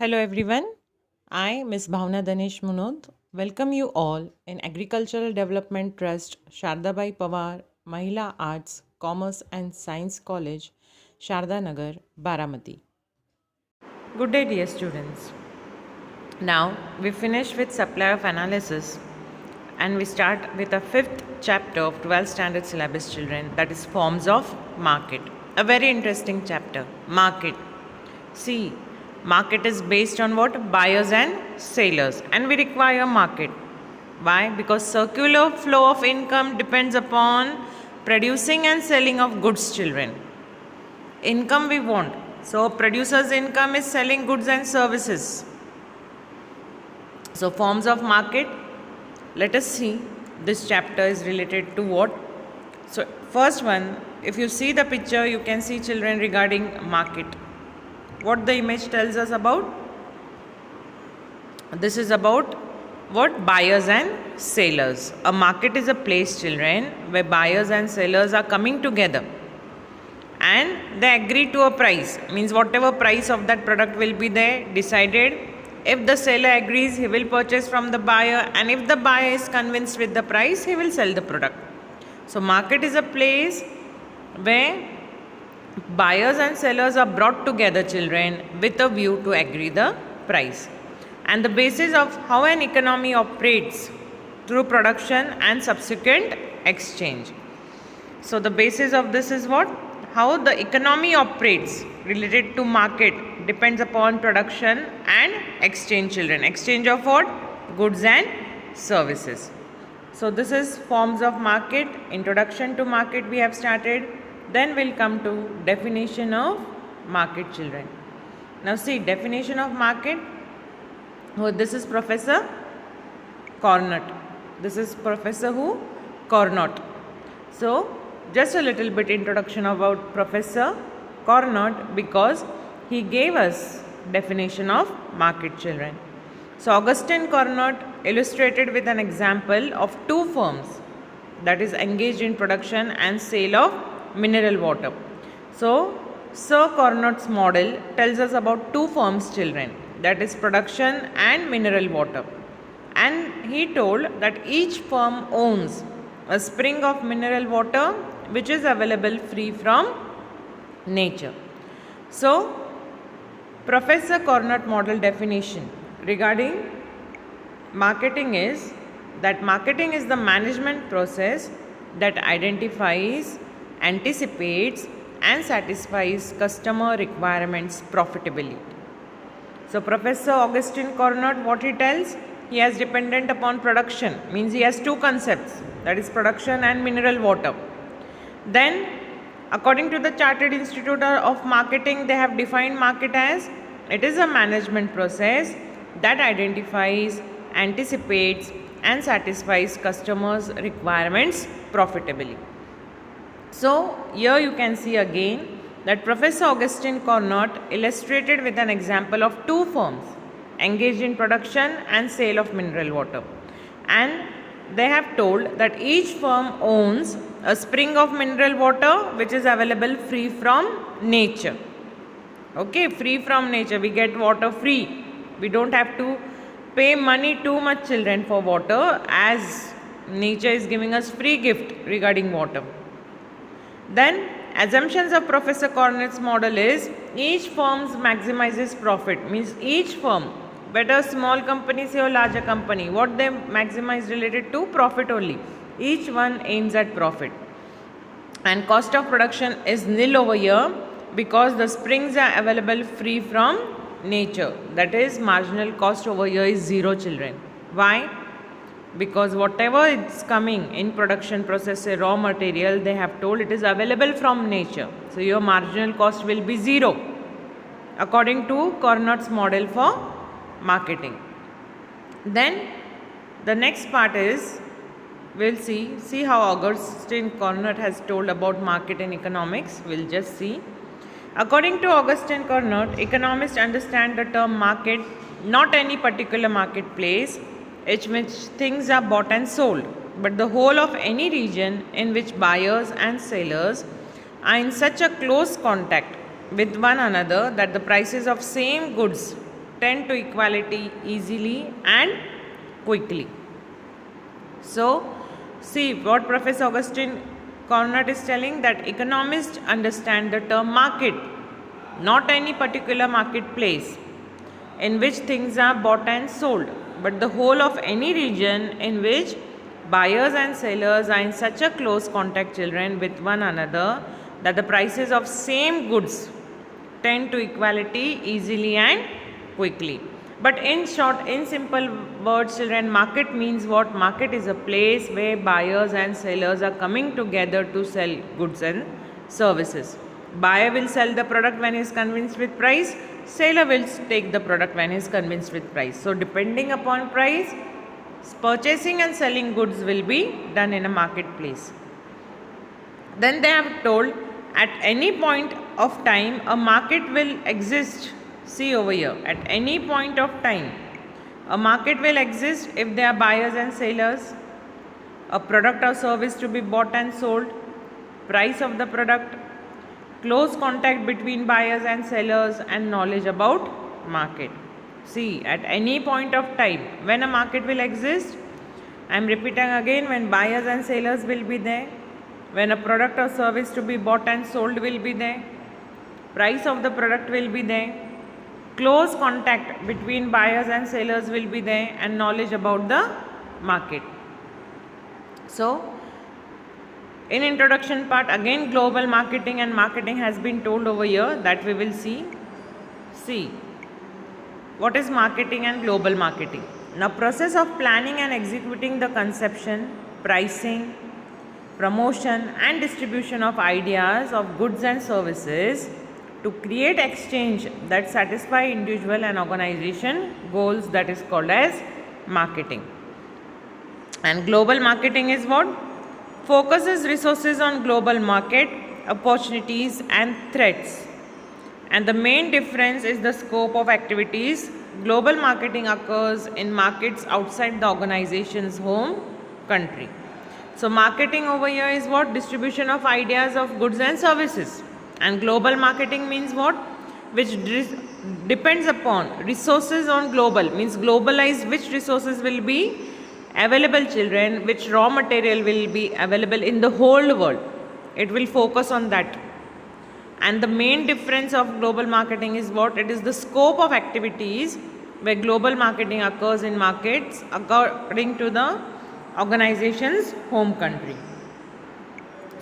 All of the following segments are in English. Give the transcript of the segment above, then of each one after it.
Hello everyone. I, Ms. Bhavna Danesh Munod, welcome you all in Agricultural Development Trust, Shardabai Pawar, Mahila Arts, Commerce and Science College, Sharda Nagar, Baramati. Good day, dear students. Now we finish with supply of analysis and we start with a fifth chapter of 12th standard syllabus children, that is forms of market. A very interesting chapter, market. See, market is based on what? Buyers and sellers, and we require market. Why? Because circular flow of income depends upon producing and selling of goods, children. Income we want. So producer's income is selling goods and services. So forms of market, let us see. This chapter is related to what? So first one, if you see the picture, you can see children regarding market. What the image tells us about? This is about what? Buyers and sellers. A market is a place, children, where buyers and sellers are coming together and they agree to a price. Means whatever price of that product will be there decided. If the seller agrees, he will purchase from the buyer, and if the buyer is convinced with the price, he will sell the product. So market is a place where buyers and sellers are brought together, children, with a view to agree the price. And the basis of how an economy operates through production and subsequent exchange. So the basis of this is what? How the economy operates related to market depends upon production and exchange, children. Exchange of what? Goods and services. So this is forms of market. Introduction to market we have started. Then we'll come to definition of market, children. Now see, definition of market. Oh, this is Professor Cornut. This is Professor who? Cornut. So just a little bit introduction about Professor Cornut, because he gave us definition of market, children. So Augustine Cornut illustrated with an example of two firms that is engaged in production and sale of mineral water. So Sir Cornut's model tells us about two firms, children, that is production and mineral water. And he told that each firm owns a spring of mineral water which is available free from nature. So Professor Cornut model definition regarding marketing is that marketing is the management process that identifies, anticipates and satisfies customer requirements profitably. So Professor Augustine Cornut, what he tells? He has dependent upon production, means he has two concepts, that is production and mineral water. Then according to the Chartered Institute of Marketing, they have defined market as it is a management process that identifies, anticipates and satisfies customers' requirements profitably. So here you can see again that Professor Augustine Cornut illustrated with an example of two firms engaged in production and sale of mineral water, and they have told that each firm owns a spring of mineral water which is available free from nature. Okay, free from nature, we get water free. We don't have to pay money too much, children, for water, as nature is giving us free gift regarding water. Then assumptions of Professor Cornut's model is each firm maximizes profit, means each firm, whether small company say or larger company, what they maximize related to profit only. Each one aims at profit. And cost of production is nil over here because the springs are available free from nature. That is, marginal cost over here is zero, children. Why? Because whatever is coming in production process, say raw material, they have told it is available from nature. So your marginal cost will be zero according to Cornut's model for marketing. Then the next part is, we'll see how Augustine Cornut has told about market and economics. We'll just see. According to Augustine Cornut, economists understand the term market, not any particular marketplace in which things are bought and sold, but the whole of any region in which buyers and sellers are in such a close contact with one another that the prices of same goods tend to equality easily and quickly. So, see what Professor Augustine Cornut is telling, that economists understand the term market, not any particular marketplace in which things are bought and sold, but the whole of any region in which buyers and sellers are in such a close contact, children, with one another, that the prices of same goods tend to equality easily and quickly. But in short, in simple words, children, market means what? Market is a place where buyers and sellers are coming together to sell goods and services. Buyer will sell the product when he is convinced with price. Seller will take the product when he is convinced with price. So depending upon price, purchasing and selling goods will be done in a marketplace. Then they have told, at any point of time a market will exist. See over here, at any point of time a market will exist if there are buyers and sellers, a product or service to be bought and sold, price of the product, close contact between buyers and sellers, and knowledge about market. See, at any point of time when a market will exist, I am repeating again, when buyers and sellers will be there, when a product or service to be bought and sold will be there, price of the product will be there, close contact between buyers and sellers will be there, and knowledge about the market. So, in introduction part, again global marketing and marketing has been told over here, that we will see. See, what is marketing and global marketing? Now, process of planning and executing the conception, pricing, promotion and distribution of ideas of goods and services to create exchange that satisfy individual and organization goals, that is called as marketing. And global marketing is what? Focuses resources on global market opportunities and threats. And the main difference is the scope of activities. Global marketing occurs in markets outside the organization's home country. So marketing over here is what? Distribution of ideas of goods and services. And global marketing means what? Which depends upon resources on global, means globalized, which resources will be available, children, which raw material will be available in the whole world. It will focus on that. And the main difference of global marketing is what? It is the scope of activities where global marketing occurs in markets according to the organization's home country.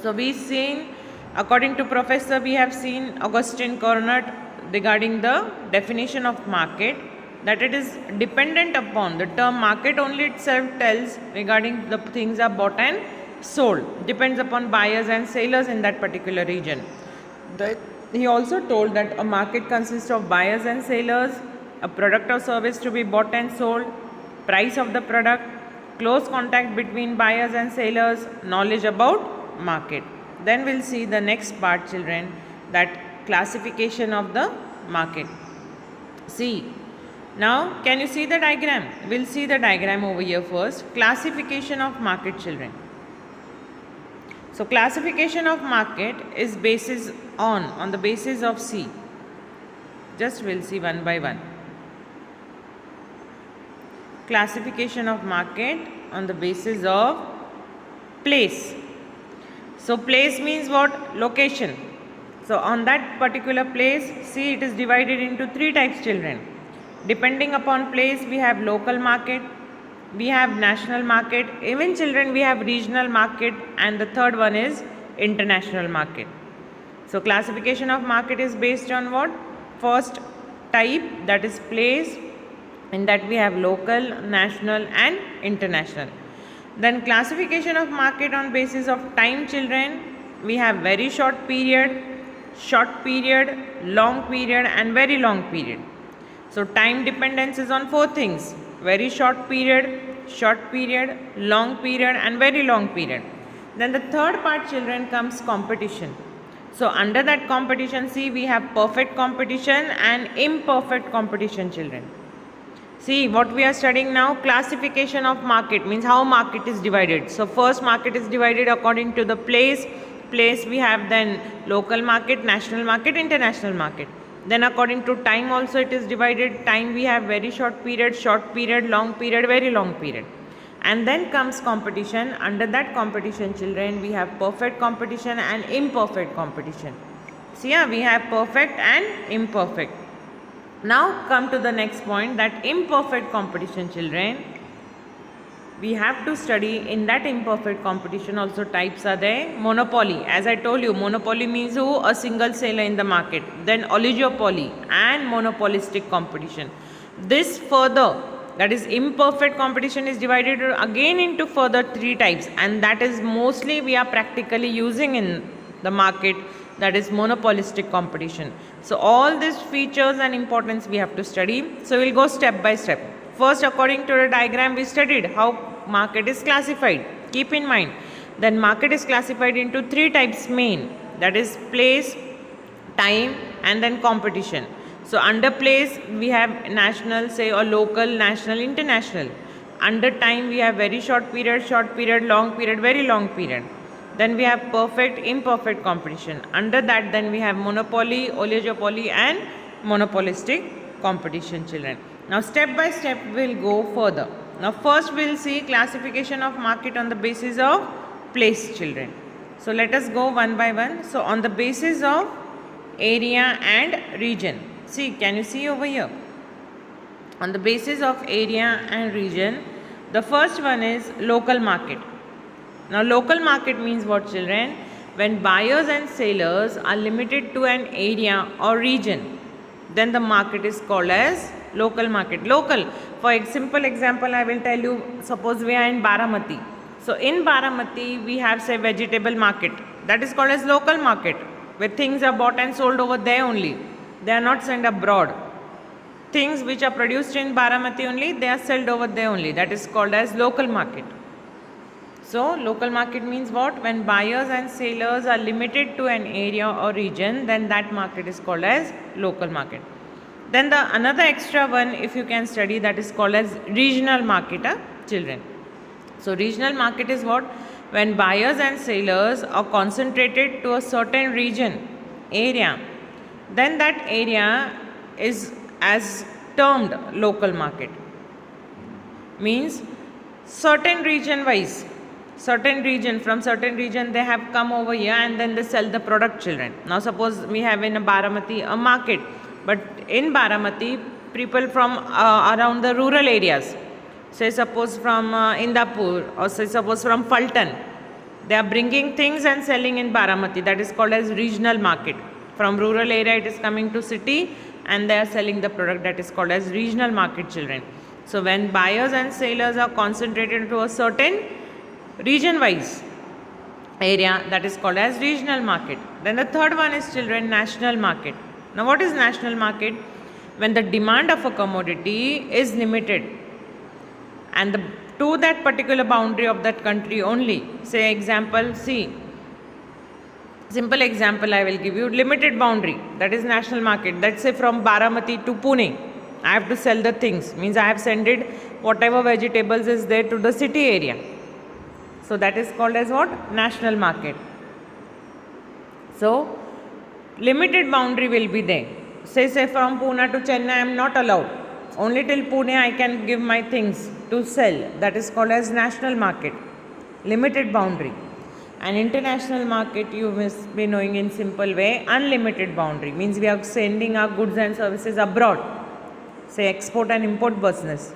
So we seen, according to professor, we have seen Augustine Cornut regarding the definition of market, that it is dependent upon, the term market only itself tells regarding the things are bought and sold, depends upon buyers and sellers in that particular region. He also told that a market consists of buyers and sellers, a product or service to be bought and sold, price of the product, close contact between buyers and sellers, knowledge about market. Then we'll see the next part, children, that classification of the market. See, now can you see the diagram? We'll see the diagram over here first. Classification of market, children. So classification of market is basis on the basis of C. Just we'll see one by one. Classification of market on the basis of place. So place means what? Location. So on that particular place, see, it is divided into three types, children. Depending upon place, we have local market, we have national market, even, children, we have regional market, and the third one is international market. So classification of market is based on what? First type, that is place. In that we have local, national and international. Then classification of market on basis of time, children. We have very short period, long period and very long period. So time dependence is on four things: very short period, long period and very long period. Then the third part, children, comes competition. So under that competition, see, we have perfect competition and imperfect competition, children. See, what we are studying now, classification of market means how market is divided. So first, market is divided according to the place we have, then local market, national market, international market. Then according to time also it is divided. Time we have very short period, long period, very long period. And then comes competition. Under that competition, children, we have perfect competition and imperfect competition. See, yeah, we have perfect and imperfect. Now come to the next point, that imperfect competition, children. We have to study in that imperfect competition also types are there. Monopoly, as I told you, monopoly means who? A single seller in the market. Then oligopoly and monopolistic competition. This further, that is imperfect competition, is divided again into further 3 types, and that is mostly we are practically using in the market, that is monopolistic competition. So all these features and importance we have to study. So we'll go step by step. First, according to the diagram, we studied how market is classified. Keep in mind, then market is classified into 3 types main, that is place, time and then competition. So under place we have national, say, or local, national, international. Under time we have very short period, long period, very long period. Then we have perfect, imperfect competition. Under that then we have monopoly, oligopoly and monopolistic competition, children. Now step by step we'll go further. Now first we'll see classification of market on the basis of place, children. So let us go one by one. So on the basis of area and region. See, can you see over here? On the basis of area and region, the first one is local market. Now local market means what, children? When buyers and sellers are limited to an area or region, then the market is called as local market. Local, for a simple example I will tell you, suppose we are in Baramati. So in Baramati we have, say, vegetable market, that is called as local market, where things are bought and sold over there only. They are not sent abroad. Things which are produced in Baramati only, they are sold over there only. That is called as local market. So local market means what? When buyers and sellers are limited to an area or region, then that market is called as local market. Then the another extra one, if you can study, that is called as regional market, children. So regional market is what? When buyers and sellers are concentrated to a certain region, area, then that area is as termed local market. Means certain region wise, certain region, from certain region they have come over here and then they sell the product, children. Now suppose we have in a Baramati a market, but in Baramati people from around the rural areas, say suppose from Indapur or say suppose from Fulton, they are bringing things and selling in Baramati. That is called as regional market. From rural area it is coming to city and they are selling the product, that is called as regional market, children. So when buyers and sellers are concentrated to a certain region wise area, that is called as regional market. Then the third one is, children, national market. Now what is national market? When the demand of a commodity is limited and to that particular boundary of that country only. Say example, see, simple example I will give you, limited boundary, that is national market. Let's say from Baramati to Pune, I have to sell the things, means I have sent it whatever vegetables is there to the city area. So that is called as what? National market. So limited boundary will be there. Say from Pune to Chennai I am not allowed. Only till Pune I can give my things to sell. That is called as national market. Limited boundary. And international market you must be knowing in simple way, unlimited boundary. Means we are sending our goods and services abroad. Say export and import business.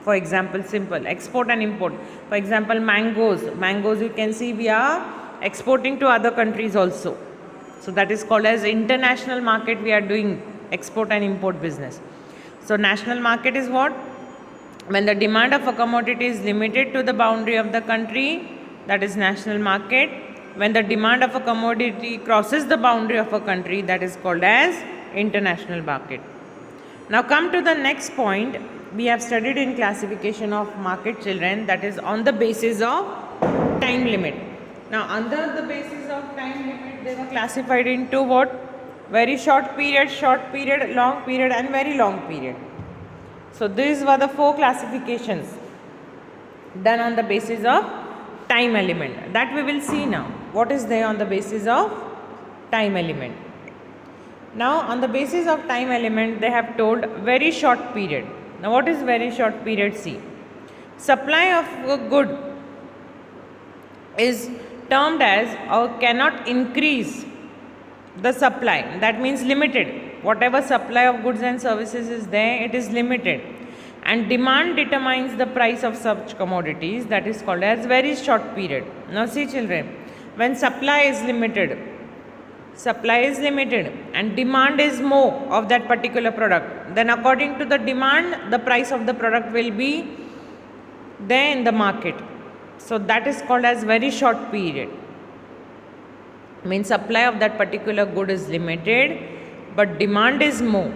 For example, simple, export and import. For example, mangoes. Mangoes you can see we are exporting to other countries also. So that is called as international market. We are doing export and import business. So national market is what? When the demand of a commodity is limited to the boundary of the country, that is national market. When the demand of a commodity crosses the boundary of a country, that is called as international market. Now come to the next point. We have studied in classification of market, children, that is on the basis of time limit. Now under the basis of time limit, they were classified into what? Very short period, long period and very long period. So these were the 4 classifications done on the basis of time element. That we will see now. What is there on the basis of time element? Now on the basis of time element they have told very short period. Now what is very short period? See, supply of a good is termed as or cannot increase the supply, that means limited. Whatever supply of goods and services is there, it is limited, and demand determines the price of such commodities, that is called as very short period. Now see children, when supply is limited and demand is more of that particular product, then according to the demand the price of the product will be there in the market. So that is called as very short period. Means supply of that particular good is limited but demand is more,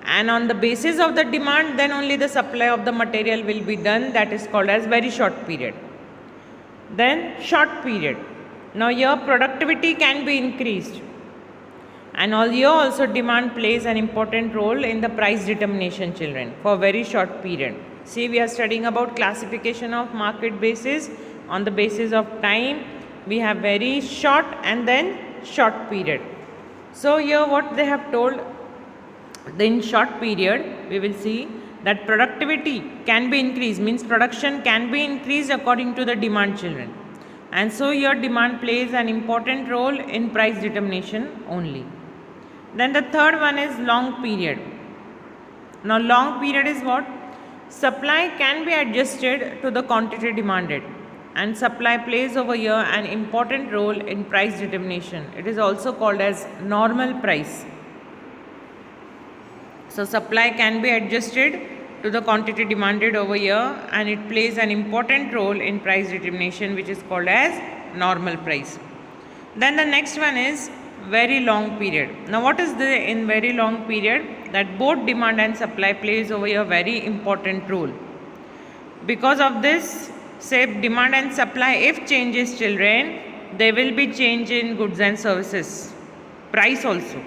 and on the basis of the demand then only the supply of the material will be done, that is called as very short period. Then short period. Now here productivity can be increased, and here also demand plays an important role in the price determination children for very short period. See, we are studying about classification of market basis. On the basis of time we have very short and then short period. So here what they have told, in short period we will see that productivity can be increased, means production can be increased according to the demand children, and so your demand plays an important role in price determination only. Then the third one is long period. Now long period is what? Supply can be adjusted to the quantity demanded, and supply plays over here an important role in price determination. It is also called as normal price. So supply can be adjusted to the quantity demanded over here, and it plays an important role in price determination, which is called as normal price. Then the next one is very long period. Now what is the in very long period? That both demand and supply plays over here very important role. Because of this, say demand and supply if changes children, there will be change in goods and services price also.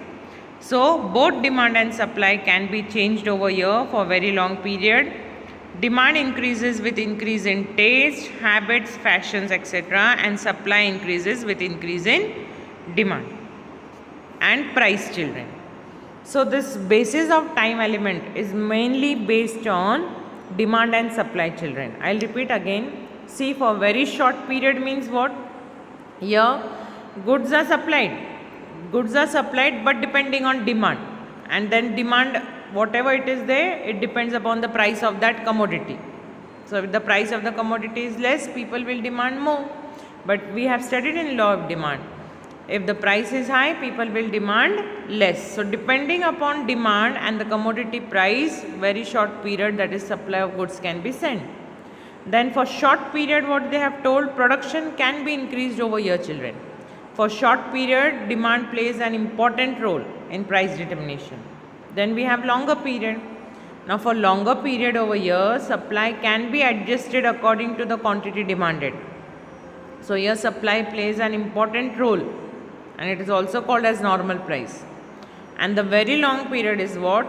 So both demand and supply can be changed over here for very long period. Demand increases with increase in taste, habits, fashions, etc., and supply increases with increase in demand and price children. So this basis of time element is mainly based on demand and supply children. I'll repeat again. See, for very short period means what? Here goods are supplied but depending on demand, and then demand whatever it is there, it depends upon the price of that commodity. So if the price of the commodity is less, people will demand more. But we have studied in law of demand, if the price is high, people will demand less. So depending upon demand and the commodity price, very short period, that is supply of goods, can be sent. Then for short period, what they have told, production can be increased over here children. For short period, demand plays an important role in price determination. Then we have longer period. Now for longer period over here, supply can be adjusted according to the quantity demanded. So here supply plays an important role, and it is also called as normal price. And the very long period is what?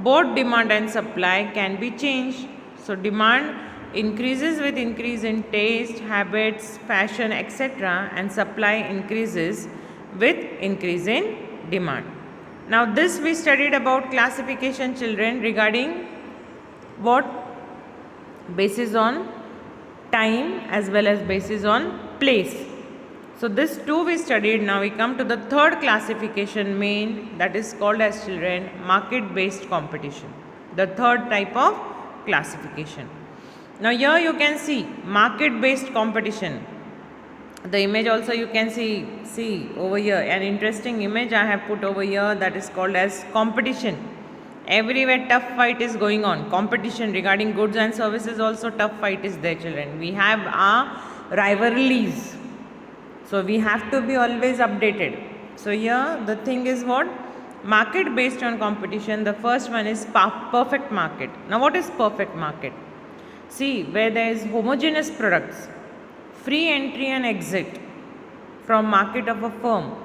Both demand and supply can be changed. So demand increases with increase in taste, habits, fashion, etc., and supply increases with increase in demand. Now this we studied about classification children regarding what? Basis on time as well as basis on place. So this two we studied. Now we come to the third classification main, that is called as children market based competition. The third type of classification. Now here you can see market based competition. The image also you can see over here, an interesting image I have put over here, that is called as competition. Everywhere tough fight is going on. Competition regarding goods and services also, tough fight is there children. We have our rivalries. So we have to be always updated. So here the thing is what? Market based on competition. The first one is perfect market. Now what is perfect market? See, where there is homogeneous products, free entry and exit from market of a firm,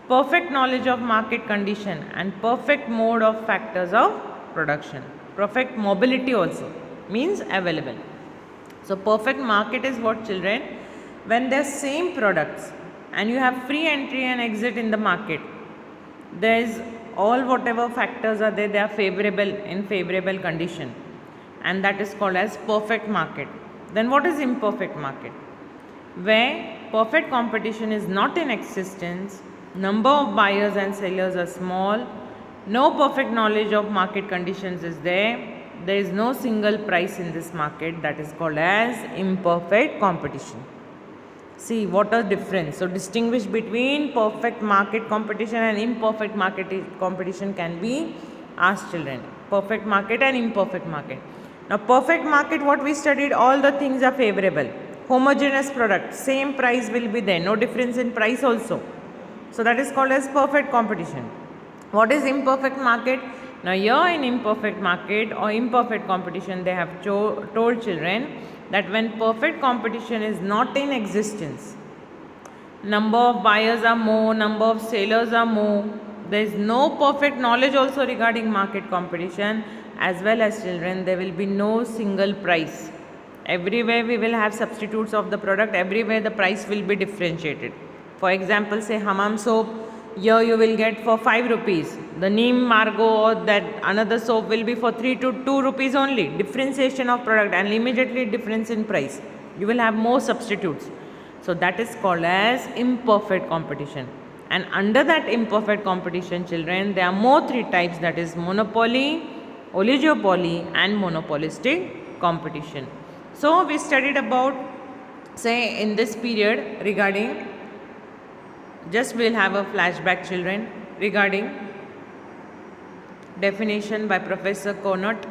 perfect knowledge of market condition, and perfect mode of factors of production. Perfect mobility also means available. So perfect market is what children? When there are same products and you have free entry and exit in the market, there is all whatever factors are there, they are favorable in favorable condition, and that is called as perfect market. Then what is imperfect market? Where perfect competition is not in existence, number of buyers and sellers are small, no perfect knowledge of market conditions is there is no single price in this market, that is called as imperfect competition. See what a difference. So distinguish between perfect market competition and imperfect market competition can be asked children. Perfect market and imperfect market. Now perfect market, what we studied, all the things are favorable. Homogeneous product, same price will be there, no difference in price also. So that is called as perfect competition. What is imperfect market? Now here in imperfect market or imperfect competition, they have told children that when perfect competition is not in existence, number of buyers are more, number of sellers are more, there is no perfect knowledge also regarding market competition, as well as children, there will be no single price. Everywhere we will have substitutes of the product, everywhere the price will be differentiated. For example, say Hammam soap, here you will get for 5 rupees. The Neem Margo or that another soap will be for 3 to 2 rupees only. Differentiation of product and immediately difference in price. You will have more substitutes. So that is called as imperfect competition. And under that imperfect competition, children, there are more 3 types, that is monopoly, oligopoly and monopolistic competition. So we studied about, say in this period regarding, just we'll have a flashback children regarding definition by Professor Conant,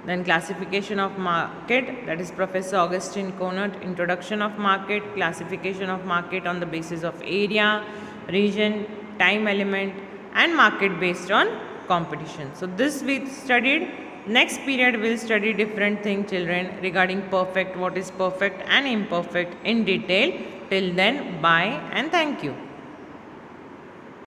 then classification of market, that is Professor Augustine Conant, introduction of market, classification of market on the basis of area, region, time element and market based on competition. So this we studied. Next period we'll study different things children regarding perfect, what is perfect and imperfect in detail. Till then, bye and thank you.